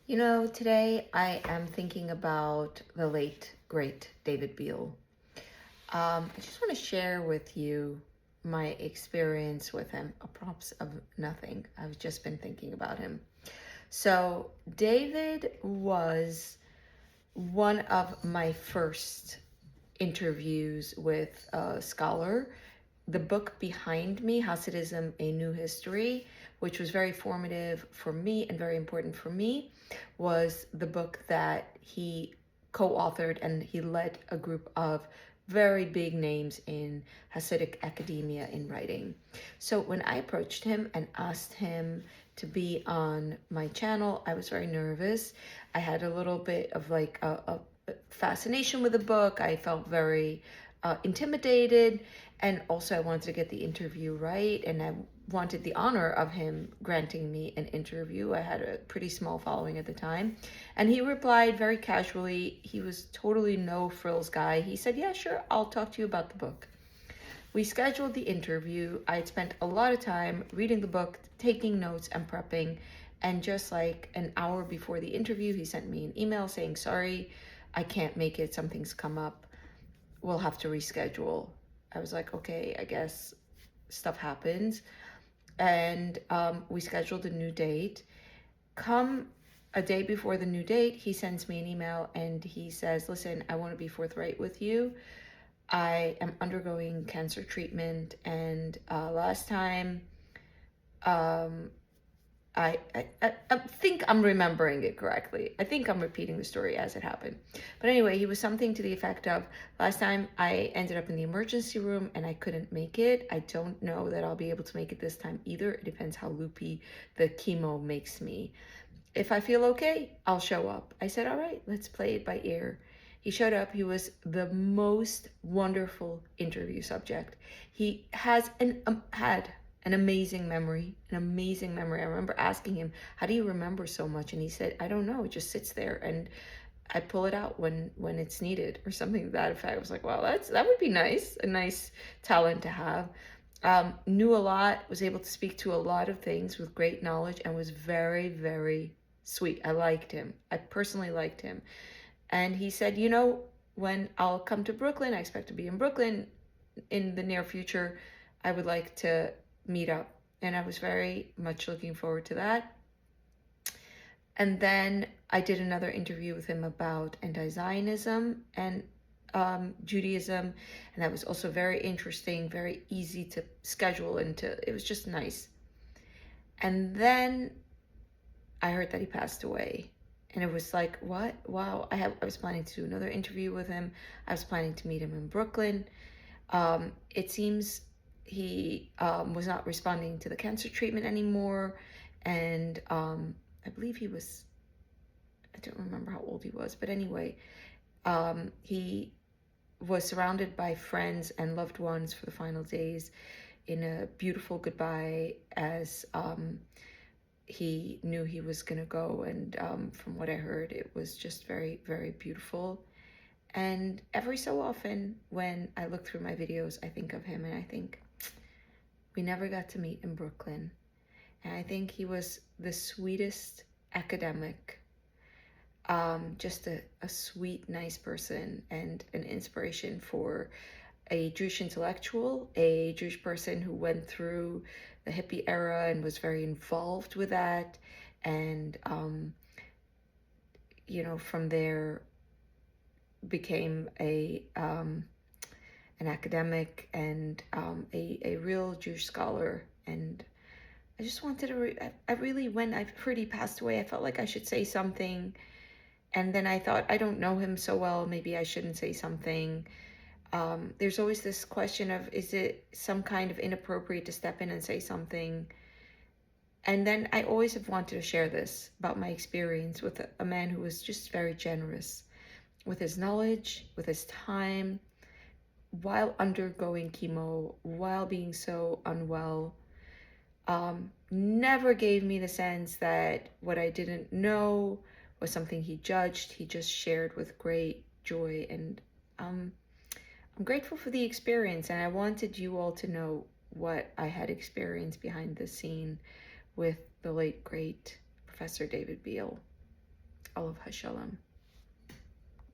Today I am thinking about the late, great David Biale. I just want to share with you my experience with him, a props of nothing. I've just been thinking about him. So, David was one of my first interviews with a scholar. The book behind me, Hasidism, A New History, which was very formative for me and very important for me, was the book that he co-authored, and he led a group of very big names in Hasidic academia in writing. So when I approached him and asked him to be on my channel, I was very nervous. I had a little bit of like a fascination with the book. I felt very intimidated, and also I wanted to get the interview right, and I wanted the honor of him granting me an interview. I had a pretty small following at the time, and he replied very casually. He was totally no frills guy. He said, yeah, sure, I'll talk to you about the book. We scheduled the interview. I had spent a lot of time reading the book, taking notes and prepping, and just like an hour before the interview, he sent me an email saying, sorry, I can't make it, something's come up, we'll have to reschedule. I was like, okay, I guess stuff happens. And we scheduled a new date. Come a day before the new date, he sends me an email and he says, listen, I want to be forthright with you. I am undergoing cancer treatment, and last time I think I'm remembering it correctly. I think I'm repeating the story as it happened. But anyway, he was something to the effect of, last time I ended up in the emergency room and I couldn't make it. I don't know that I'll be able to make it this time either. It depends how loopy the chemo makes me. If I feel okay, I'll show up. I said, all right, let's play it by ear. He showed up. He was the most wonderful interview subject. He has had an amazing memory, an amazing memory. I remember asking him, how do you remember so much? And he said, I don't know, it just sits there and I pull it out when it's needed, or something to that effect. I was like, wow, that would be nice, a nice talent to have. Knew a lot, was able to speak to a lot of things with great knowledge, and was very, very sweet. I liked him. I personally liked him. And he said, when I'll come to Brooklyn, I expect to be in Brooklyn in the near future, I would like to meet up. And I was very much looking forward to that. And then I did another interview with him about anti-Zionism and Judaism, and that was also very interesting, very easy to schedule, and it was just nice. And then I heard that he passed away, and it was like, what? Wow! I was planning to do another interview with him. I was planning to meet him in Brooklyn. It seems he was not responding to the cancer treatment anymore, and I believe he was, I don't remember how old he was, but anyway, he was surrounded by friends and loved ones for the final days in a beautiful goodbye, as he knew he was going to go. And from what I heard, it was just very, very beautiful. And every so often when I look through my videos, I think of him and I think, we never got to meet in Brooklyn. And I think he was the sweetest academic, just a sweet, nice person, and an inspiration for a Jewish intellectual, a Jewish person who went through the hippie era and was very involved with that. And, from there became an academic and a real Jewish scholar. And I just wanted to, I really, when I heard he passed away, I felt like I should say something. And then I thought, I don't know him so well, maybe I shouldn't say something. There's always this question of, is it some kind of inappropriate to step in and say something? And then I always have wanted to share this about my experience with a man who was just very generous with his knowledge, with his time, while undergoing chemo, while being so unwell. Never gave me the sense that what I didn't know was something he judged. He just shared with great joy, and I'm grateful for the experience, and I wanted you all to know what I had experienced behind the scene with the late, great Professor David Biale. Olav Hashalom.